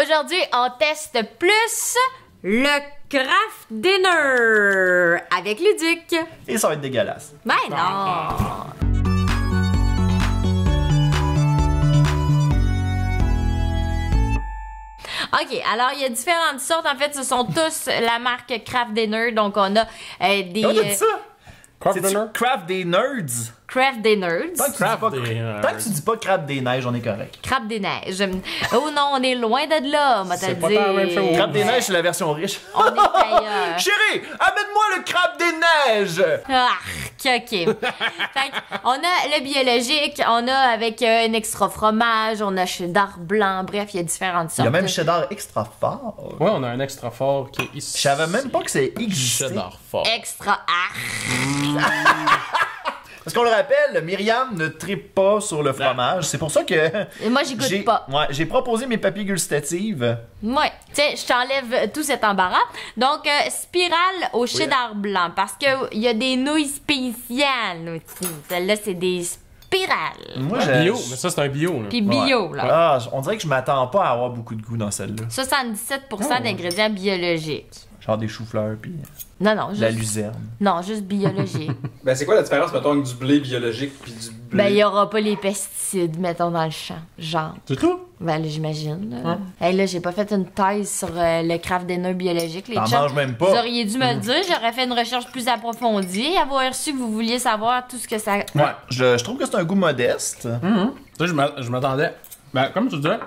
Aujourd'hui, on teste plus le craft dinner avec Luduc. Et ça va être dégueulasse. Ben non! OK, alors il y a différentes sortes. En fait, ce sont tous la marque Craft Dinner. Donc, on a des... Comment t'as dit ça? Craft C'est-tu dinner? Craft des nerds? Craft Dinner. Tant que tu dis pas Craft des neiges, on est correct. Craft des neiges. Oh non, on est loin de là, m'a C'est dit. pas tant la même chose. Craft des neiges, c'est la version riche. On est ailleurs. Chérie, amène-moi le crabe des neiges! OK. Fait on a le biologique, on a avec un extra fromage, on a cheddar blanc, bref, il y a différentes Il sortes. y a même cheddar extra fort. Ouais, on a un extra fort qui est ici. Je savais même pas que c'est existé. Cheddar fort. Extra Parce qu'on le rappelle, Myriam ne tripe pas sur le fromage. C'est pour ça que Et moi, j'y goûte pas. Ouais, j'ai proposé mes papilles gustatives. Ouais, tiens, je t'enlève tout cet embarras. Donc, spirale au cheddar blanc, parce que il y a des nouilles spéciales aussi. Celle-là, c'est des spirales. Moi, Bio, mais ça c'est un bio. Là. Puis bio, là. Ah, on dirait que je m'attends pas à avoir beaucoup de goût dans celle-là. 77% d'ingrédients biologiques. Genre des choux-fleurs puis Non, non, la juste, luzerne. non, juste biologique. Ben, c'est quoi la différence, mettons, avec du blé biologique puis du blé? Ben, il y aura pas les pesticides, mettons, dans le champ. Genre. C'est tout? Ben, là, j'imagine. Là. Hey, là, j'ai pas fait une thèse sur le craft dinner biologique, les T'en chums. manges même pas. Vous auriez dû me le dire, j'aurais fait une recherche plus approfondie, avoir su que vous vouliez savoir tout ce que ça... Ouais, je trouve que c'est un goût modeste. Ça, je m'attendais. Ben, comme tu disais,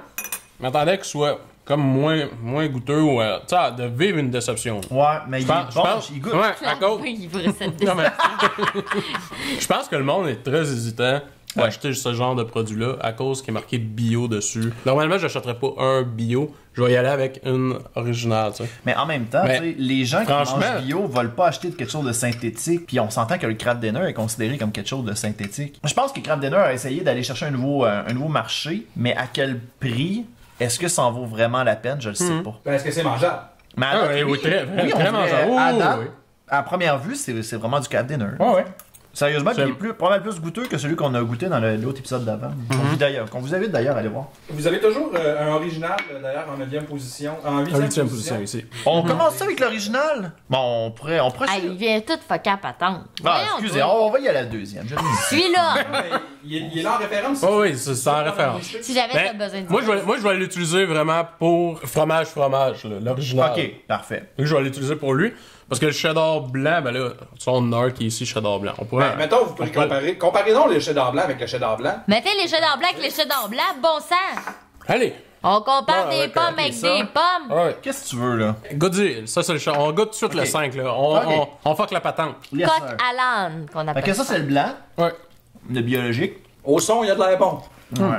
je m'attendais qu'il soit comme moins goûteux ou tu sais, de vivre une déception. Ouais, mais il est bon, il goûte. Ouais, à cause. Oui, il pourrait cette Non, mais- je pense que le monde est très hésitant à acheter ce genre de produit-là à cause qu'il est marqué bio dessus. Normalement, je n'achèterais pas un bio. Je vais y aller avec une originale, tu sais. Mais en même temps, Mais, tu sais, les gens qui franchement- mangent bio veulent pas acheter de quelque chose de synthétique. Puis on s'entend que le craft dinner est considéré comme quelque chose de synthétique. Je pense que craft dinner a essayé d'aller chercher un nouveau marché, mais à quel prix? Est-ce que ça en vaut vraiment la peine? Je le sais pas. Ben, est-ce que c'est mangeable? Mais à Ah, date, oui, très on mangeable. dirait, Oui, à oui, date, oui. à première vue, c'est vraiment du craft dinner. Ouais, ouais. Sérieusement, puis C'est- il est pas mal plus goûteux que celui qu'on a goûté dans l'autre épisode d'avant. Qu'on vous invite d'ailleurs à aller voir. Vous avez toujours un original, d'ailleurs, en 9e position. En 8e, 8e position ici. On commence ça avec l'original? Bon, on pourrait... Hey, il vient tout fucker à patente. Ah, excusez, on va y aller à la deuxième. Je l'ai mis. Celui-là, Il est là en référence. Oh, oui, c'est en référence. si j'avais Ben, besoin de moi, je vais l'utiliser vraiment pour fromage, là, l'original. Ok, parfait. Lui, je vais l'utiliser pour lui. Parce que le cheddar blanc, ben là, son heure qui est ici, cheddar blanc. On pourrait. Ben, mettons, vous pouvez comparer. Comparez donc le cheddar blanc avec le cheddar blanc. Mettez les cheddar blancs avec les cheddar blancs, bon sang! Allez! On compare Ouais, des ouais, pommes ok, avec ça. des pommes. Ouais. Qu'est-ce que tu veux, là? Goody, ça c'est le chat. On goûte tout de suite le 5, là. Ok. On fuck la patente. Yes, Coq sir. à l'âne, qu'on appelle Fait que ça, c'est le blanc, Ouais. le biologique. Au son, il y a de l'air bon. Ouais.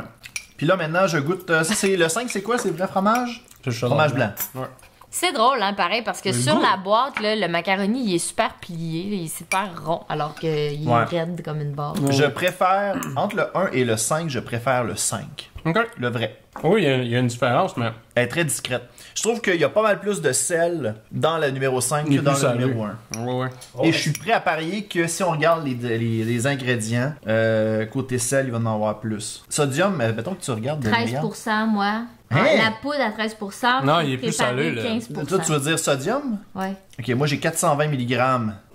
Puis là, maintenant, je goûte... ça, c'est le 5, c'est quoi? C'est vrai fromage? C'est le cheddar Fromage blanc. Ouais. C'est drôle, hein, pareil, parce que Le sur goût. la boîte, là, le macaroni, il est super plié, là, il est super rond, alors qu'il est Ouais. raide comme une barre. Je préfère... Entre le 1 et le 5, je préfère le 5. OK. Le vrai. Oui, il y a une différence, mais. Elle est très discrète. Je trouve qu'il y a pas mal plus de sel dans le numéro 5 Il que est dans plus le salé. numéro 1. Ouais, ouais. Et je suis prêt à parier que si on regarde les ingrédients, côté sel, il va en avoir plus. Sodium, mettons que tu regardes... 13%, moi. Hein? La poudre à 13%. Non, il est plus préparé, salé, là. 15%. Toi, tu veux dire sodium? Ouais. Ok, moi j'ai 420 mg.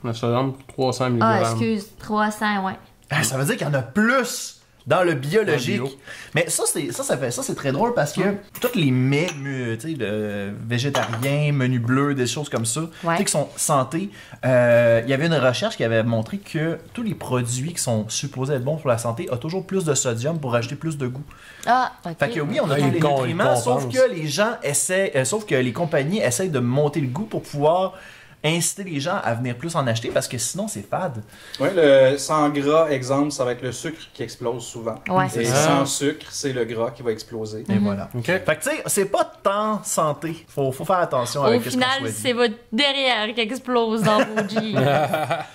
Le sodium, 300 mg. Ah, excuse, 300, ouais. Ah, ça veut dire qu'il y en a plus dans le biologique. Dans le bio. Mais ça c'est très drôle parce que tous les mets, tu sais, végétariens, menus bleus, des choses comme ça, tu sais, qui sont santé. Il y avait une recherche qui avait montré que tous les produits qui sont supposés être bons pour la santé ont toujours plus de sodium pour ajouter plus de goût. Ah, ok. Fait que oui, on a Ah, tous ils les con- nutriments, ils sauf compensent. que les gens essaient, sauf que les compagnies essayent de monter le goût pour pouvoir inciter les gens à venir plus en acheter parce que sinon c'est fade. Oui, le sans gras, exemple, ça va être le sucre qui explose souvent. Ouais, Et c'est ça. sans sucre, c'est le gras qui va exploser. Et voilà. OK. Fait que tu sais, c'est pas tant santé. Faut faire attention Au avec ce qu'on final, choisit. c'est votre derrière qui explose dans vos jeans.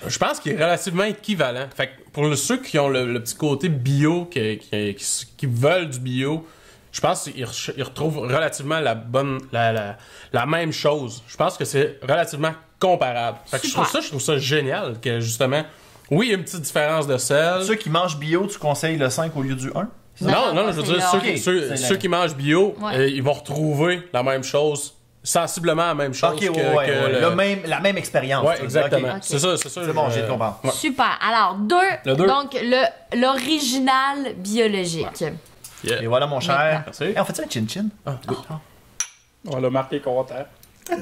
Je pense qu'il est relativement équivalent. Fait que pour ceux qui ont le petit côté bio, qui veulent du bio, je pense qu'ils retrouvent relativement la même chose. Je pense que c'est relativement comparable. Fait que je trouve ça génial que justement, oui, il y a une petite différence de sel. Ceux qui mangent bio, tu conseilles le 5 au lieu du 1? Non, je veux dire, ceux qui mangent bio, Ouais. ils vont retrouver la même chose, sensiblement la même chose Ok, que la même expérience. Ouais, tu veux dire, exactement. ok. C'est ça. C'est bon, j'ai compris. Ouais. Super. Alors, Le deux. donc l'original biologique. Yeah. Et voilà, mon cher. Merci. Hey, on fait ça un chin-chin? Ah, good. On l'a marqué content.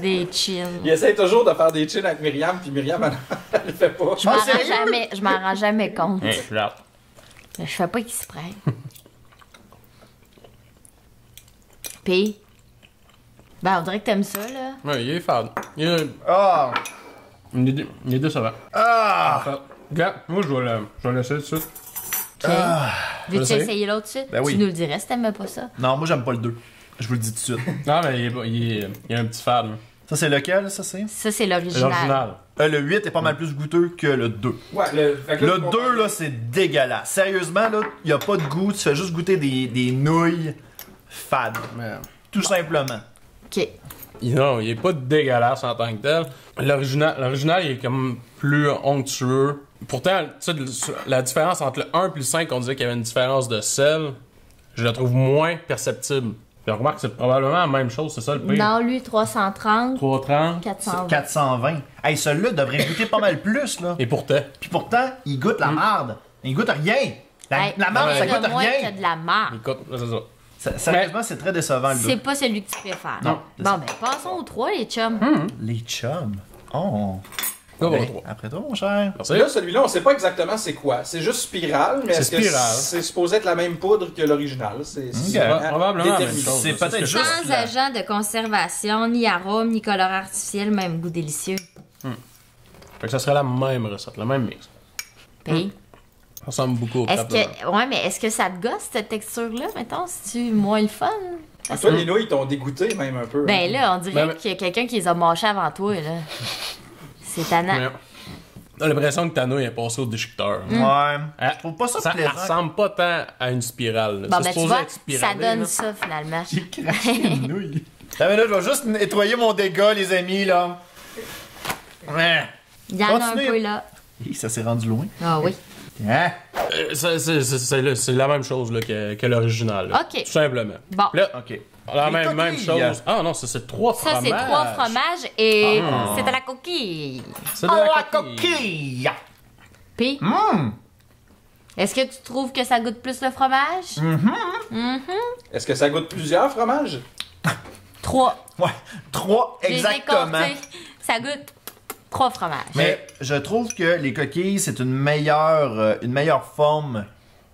Des chins. Il essaie toujours de faire des chins avec Myriam, puis Myriam, elle le fait pas. Je m'en rends jamais compte. Hey, je suis là. Je fais pas exprès. Pis, ben on dirait que t'aimes ça, là. Ouais, il est fade. Il est décevant. Ah! Regarde, moi, je vais laisser tout de suite. Ok. Je Veux-tu sais. essayer l'autre suite? Ben oui. Tu nous le dirais si t'aimais pas ça. Non, moi, j'aime pas le 2. Je vous le dis tout de suite. Non, mais il y a un petit fade. Là. Ça, c'est lequel, ça, c'est? Ça, c'est C'est l'original. l'original. Le 8 est pas mal plus goûteux que le 2. Ouais, fait que Le 2, là, c'est dégueulasse. Sérieusement, là, y a pas de goût. Tu fais juste goûter des nouilles fades. Mais, Tout simplement. Ok. non, il est pas dégueulasse en tant que tel. L'original, il est comme plus onctueux. Pourtant, tu sais, la différence entre le 1 et le 5, on disait qu'il y avait une différence de sel. Je la trouve moins perceptible. Puis on remarque que c'est probablement la même chose, c'est ça le pire. Non, lui, 330, 330. 420. 420. Hey, celui-là devrait goûter pas mal plus, là. Et pourtant. Puis pourtant, il goûte la marde. Il goûte rien. Hey, La marde, ça rien de goûte moins rien. que de la marde. Écoute, là, c'est ça. Sérieusement, c'est très décevant, le C'est 2. pas celui que tu préfères. Non. Bon, ben, passons aux 3, les chums. Les chums. Oh. Go, Ben, go, trois. après toi, mon cher. Merci. Là, celui-là, on sait pas exactement c'est quoi. C'est juste spirale, mais C'est est-ce que spirale. c'est supposé être la même poudre que l'original? C'est Probablement la même déterminé. chose. C'est là, peut-être ce que je- juste- Sans agent de conservation, ni arôme, ni colorant artificiel, même goût délicieux. Fait que ça serait la même recette, le même mix. Puis, Ça ressemble beaucoup au est-ce crêpe de que, ouais, mais est-ce que ça te gosse, cette texture-là, mettons, si tu moins le fun? Ah, toi, les nouilles t'ont dégoûté même un peu. Ben là, on dirait Ben, qu'il y a quelqu'un qui les a mâchés avant toi, là. C'est tannant. Mais, t'as l'impression que ta nouille est passée au déchiqueteur. Ouais. Hein? Je trouve pas ça Ça plaisant. ressemble pas tant à une spirale. là. Bon, C'est ben tu supposé vois, être spiralé, ça donne là. ça, finalement. J'ai craché une nouille. Ah, mais là, je vais juste nettoyer mon dégât, les amis, là. Ouais. Il y en a un Continue. peu, là. Hi, ça s'est rendu loin. Ah oui. Hein? C'est la même chose là, que l'original. là. Ok. Tout simplement. Bon. Là, OK. la Les même coquilles. chose. Ah non, ça c'est 3 Ça, fromages. c'est 3 fromages et Ah. c'est de la coquille. C'est de Oh, la la coquille. coquille! Puis, est-ce que tu trouves que ça goûte plus le fromage? Est-ce que ça goûte plusieurs fromages? 3. Ouais, 3 exactement. Ça goûte 3 fromages. Mais je trouve que les coquilles, c'est une meilleure forme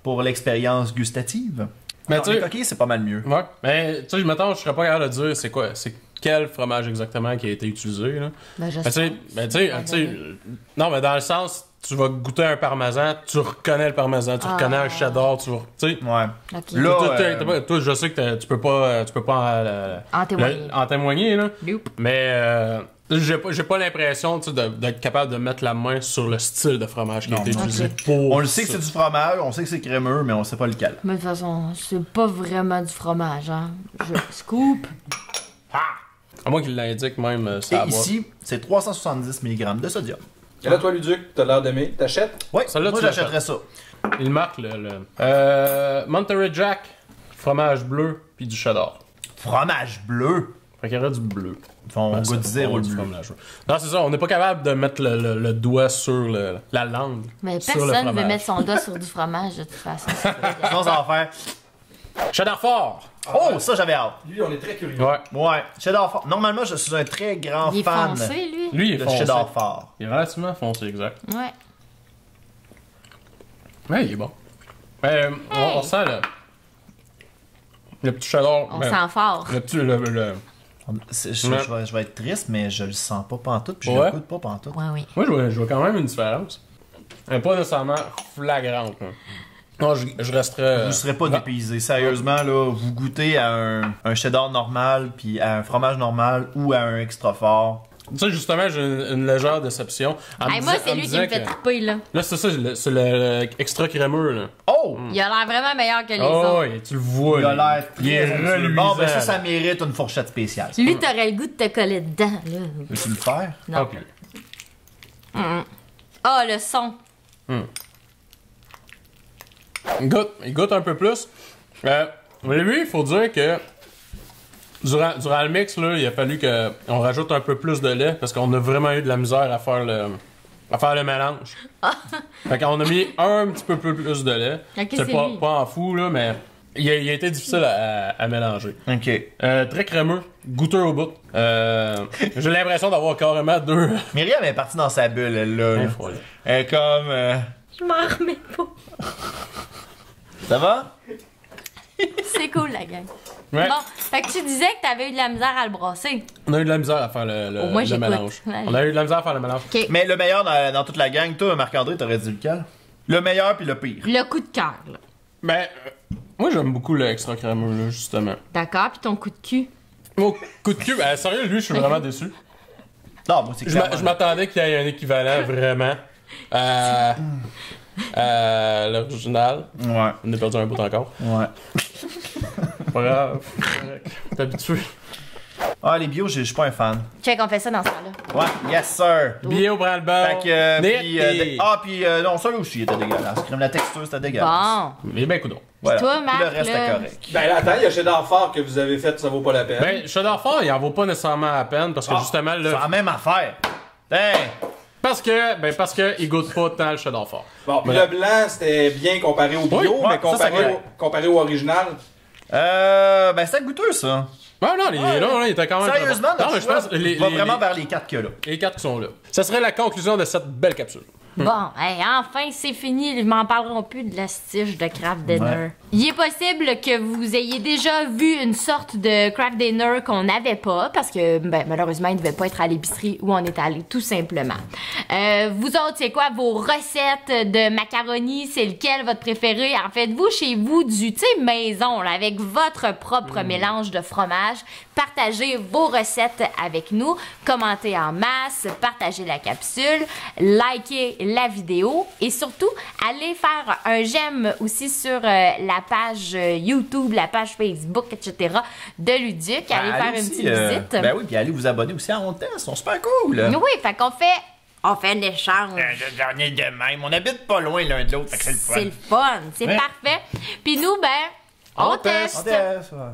pour l'expérience gustative. Mais Alors, tu les sais, coquilles, c'est pas mal mieux. ouais. Mais tu sais, mettons, je serais pas capable de dire c'est quoi, c'est quel fromage exactement qui a été utilisé. Là. Ben, je Mais tu sais, non, mais dans le sens, tu vas goûter un parmesan, tu reconnais le parmesan, tu reconnais un cheddar, tu sais. Ouais. Ok. Là, Toi, je sais que tu peux pas En témoigner. en témoigner, là. Nope. Mais j'ai pas l'impression tu sais, d'être capable de mettre la main sur le style de fromage qui a été non. utilisé Ok. pour. on le sait que ça. c'est du fromage, on sait que c'est crémeux, mais on sait pas lequel. Mais de toute façon, c'est pas vraiment du fromage, hein. Je scoop. À moins qu'il l'indique même, Et ça ici, c'est 370 mg de sodium. Et là, toi, Luduc, t'as l'air d'aimer. T'achètes? Ouais, Celle-là, moi tu j'achèterais ça. Il marque le Monterey Jack, fromage bleu, puis du cheddar. Fromage bleu. Fait qu'il y aurait du bleu. On Ben, goûte c'est zéro pas le du bleu. fromage bleu. Non, c'est ça, on n'est pas capable de mettre le doigt sur la langue. Mais sur le personne veut fromage. mettre son doigt sur du fromage, de toute façon. Sinon, ça va faire. Cheddar fort! Oh, ça j'avais hâte. Lui, on est très curieux. Ouais. Ouais, cheddar fort. Normalement, je suis un très grand Il est fan foncé, lui. Lui, il est de foncé. cheddar fort. Il est relativement foncé, exact. Ouais. Ouais, il est bon. On sent le petit cheddar. On sent fort. Le petit. Je vais être triste, mais je le sens pas pantoute, puis je Ouais. le goûte pas pantoute. Ouais, oui. Moi, je vois quand même une différence. Elle est pas nécessairement flagrante. Là. Non, je resterais. Vous serez pas dépaysé. Sérieusement, là, vous goûtez à un cheddar normal, puis à un fromage normal ou à un extra fort. Tu sais, justement, j'ai une légère déception. Hey, moi, c'est lui qui me fait triper, là. Là, c'est ça, c'est le extra crémeux, là. Oh! Il a l'air vraiment meilleur que les Oh, autres. ouais, tu le vois. Il a là. l'air Il est très onctueux. reluisant. Bon, ben ça mérite une fourchette spéciale. Lui, t'aurais le goût de te coller dedans, là. Veux-tu le faire? Non. Ok. Ah, le son. Il goûte un peu plus. Mais lui, il faut dire que durant le mix, là, il a fallu qu'on rajoute un peu plus de lait parce qu'on a vraiment eu de la misère à faire le mélange. Fait qu'on a mis un petit peu plus de lait. Ok, c'est pas en fou, là, mais il a été difficile à mélanger. Ok. Très crémeux, goûteux au bout. J'ai l'impression d'avoir carrément deux. Myriam est partie dans sa bulle, elle, là. Voilà. Elle est comme. Je m'en remets pas. Ça va? C'est cool, la gang. Ouais. Bon, fait que tu disais que t'avais eu de la misère à le brasser. On a eu de la misère à faire le Moi, j'écoute. mélange. Ouais. On a eu de la misère à faire le mélange. OK. Mais le meilleur dans toute la gang, toi, Marc-André, t'aurais dit lequel? Le meilleur puis le pire. Le coup de cœur, là. Ben, moi j'aime beaucoup le extra crémeux, là, justement. D'accord, puis ton coup de cul. Mon coup de cul, sérieux, lui, je suis vraiment déçu. Non, moi, c'est clairement. Je m'attendais qu'il y ait un équivalent vraiment à l'original. Ouais. On a perdu un bout encore. Ouais. Pas grave. T'es habitué. Ah, les bio, je suis pas un fan. Check, on fait ça dans ce temps-là. Ouais, yes, sir. Bio prend le bord. Fait que. Puis, non, ça là aussi, il était dégueulasse. Crème, la texture, c'était dégueulasse. Bon. Mais ben, coudonc. Voilà. Toi, Puis Marc, le reste, là. c'était correct. Ben là, attends, il y a Cheddar Fort que vous avez fait, ça vaut pas la peine. Ben, Cheddar Fort, il en vaut pas nécessairement la peine parce que justement, C'est la même affaire. Hey! parce que il goûte pas tant le Cheddar Fort. Bon, puis Voilà. le blanc, c'était bien comparé au bio, Oui, ouais, mais ça, c'est comparé au original. Ben, c'était goûteux, ça. Non, il était quand même. Sérieusement, non, mais notre je pense choix les, va les- vraiment les- vers les 4 que là. les 4 qui sont là. Ça serait la conclusion de cette belle capsule. Bon, hey, enfin, c'est fini. Ils m'en parleront plus de la stige de Kraft Dinner. Ouais. Il est possible que vous ayez déjà vu une sorte de Kraft Dinner qu'on n'avait pas, parce que, ben, malheureusement, il ne devait pas être à l'épicerie où on est allé, tout simplement. Vous autres, c'est quoi vos recettes de macaroni? C'est lequel votre préféré? En faites-vous chez vous du, tu sais, maison, là, avec votre propre mélange de fromage. Partagez vos recettes avec nous. Commentez en masse. Partagez la capsule. Likez la vidéo. Et surtout, allez faire un j'aime aussi sur la page YouTube, la page Facebook, etc. de Luduc. Allez faire une petite visite. Ben oui, puis allez vous abonner aussi à On Test, ils sont super cool. Oui, fait qu'on fait... On fait un échange. On est de même, on habite pas loin l'un de l'autre, fait que c'est le fun. C'est le fun. C'est Ouais. parfait. Puis nous, ben, on On teste. teste. On teste, ouais.